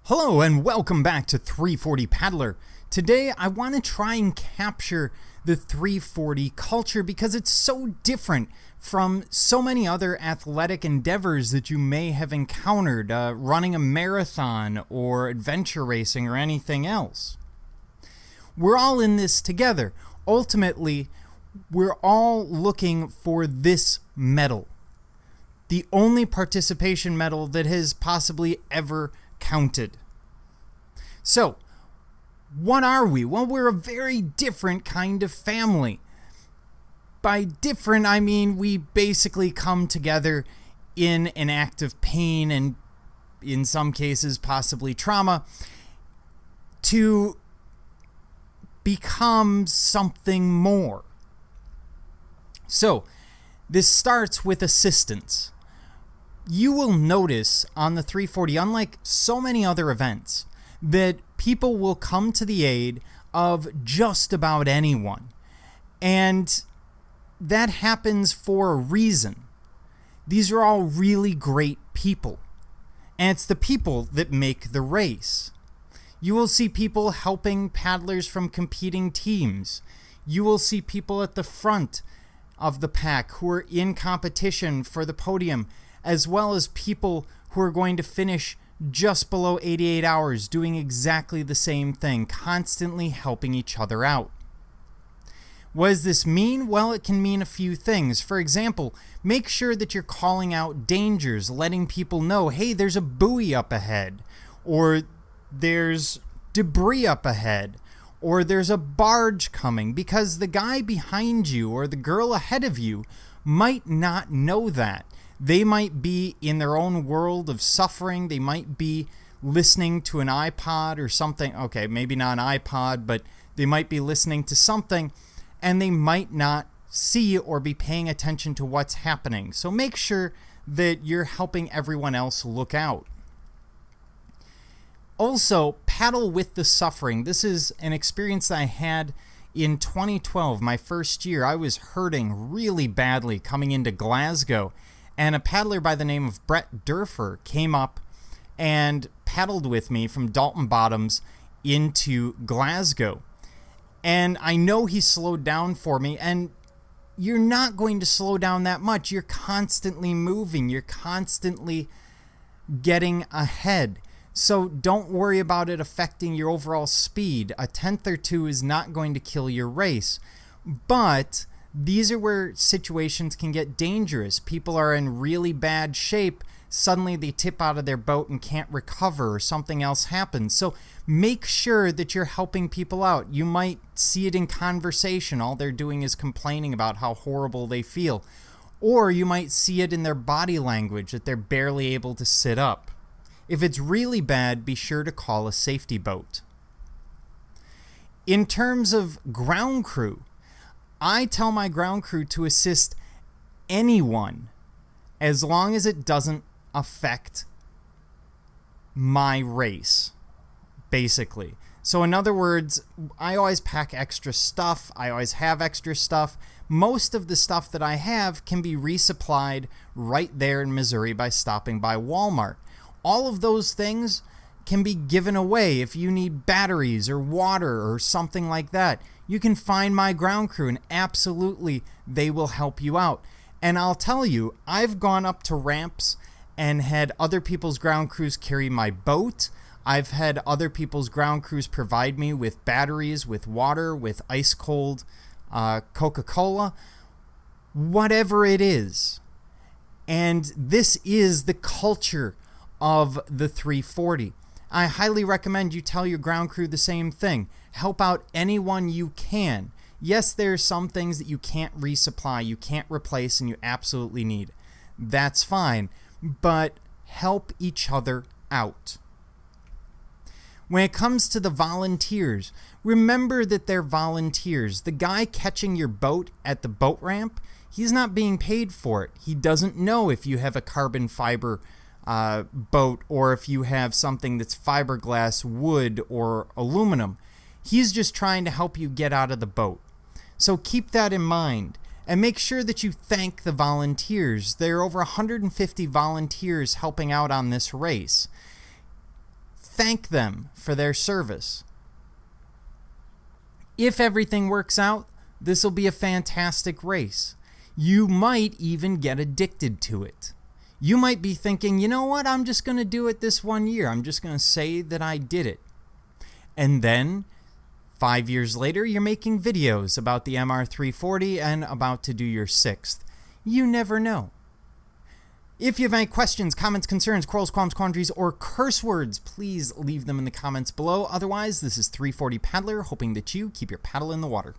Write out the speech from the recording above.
Hello and welcome back to 340 Paddler. Today I want to try and capture the 340 culture because it's so different from so many other athletic endeavors that you may have encountered, running a marathon or adventure racing or anything else. We're all in this together. Ultimately, we're all looking for this medal. The only participation medal that has possibly ever counted. So, what are we? Well, we're a very different kind of family. By different, I mean we basically come together in an act of pain and, in some cases, possibly trauma to become something more. So, this starts with assistance. You will notice on the 340, unlike so many other events, that people will come to the aid of just about anyone. And that happens for a reason. These are all really great people. And it's the people that make the race. You will see people helping paddlers from competing teams. You will see people at the front of the pack who are in competition for the podium, as well as people who are going to finish just below 88 hours doing exactly the same thing, constantly helping each other out. What does this mean? Well, it can mean a few things. For example, make sure that you're calling out dangers, letting people know, hey, there's a buoy up ahead, or there's debris up ahead, or there's a barge coming, because the guy behind you or the girl ahead of you might not know that. They might be in their own world of suffering. They might be listening to an iPod or something. Okay, maybe not an iPod, but they might be listening to something, and they might not see or be paying attention to what's happening. So make sure that you're helping everyone else look out. Also, paddle with the suffering. This is an experience that I had in 2012, my first year. I was hurting really badly coming into Glasgow. And a paddler by the name of Brett Durfer came up and paddled with me from Dalton Bottoms into Glasgow. And I know he slowed down for me, and you're not going to slow down that much. You're constantly moving. You're constantly getting ahead. So don't worry about it affecting your overall speed. A tenth or two is not going to kill your race. But these are where situations can get dangerous. People are in really bad shape. Suddenly they tip out of their boat and can't recover, or something else happens. So make sure that you're helping people out. You might see it in conversation. All they're doing is complaining about how horrible they feel. Or you might see it in their body language, that they're barely able to sit up. If it's really bad, be sure to call a safety boat. In terms of ground crew, I tell my ground crew to assist anyone as long as it doesn't affect my race, basically. So in other words, I always pack extra stuff. I always have extra stuff. Most of the stuff that I have can be resupplied right there in Missouri by stopping by Walmart. All of those things can be given away. If you need batteries or water or something like that, you can find my ground crew, and absolutely they will help you out. And I'll tell you, I've gone up to ramps and had other people's ground crews carry my boat. I've had other people's ground crews provide me with batteries, with water, with ice cold Coca-Cola, whatever it is. And this is the culture of the 340. I highly recommend you tell your ground crew the same thing. Help out anyone you can. Yes, there are some things that you can't resupply, you can't replace, and you absolutely need. That's fine, but help each other out. When it comes to the volunteers, remember that they're volunteers. The guy catching your boat at the boat ramp, he's not being paid for it. He doesn't know if you have a carbon fiber boat or if you have something that's fiberglass, wood, or aluminum. He's just trying to help you get out of the boat. So keep that in mind. And make sure that you thank the volunteers. There are over 150 volunteers helping out on this race. thank them for their service. If everything works out, this will be a fantastic race. You might even get addicted to it. You might be thinking, you know what, I'm just going to do it this 1 year. I'm just going to say that I did it. And then 5 years later, you're making videos about the MR340 and about to do your 6th. You never know. If you have any questions, comments, concerns, quarrels, qualms, quandaries, or curse words, please leave them in the comments below. Otherwise, this is 340 Paddler, hoping that you keep your paddle in the water.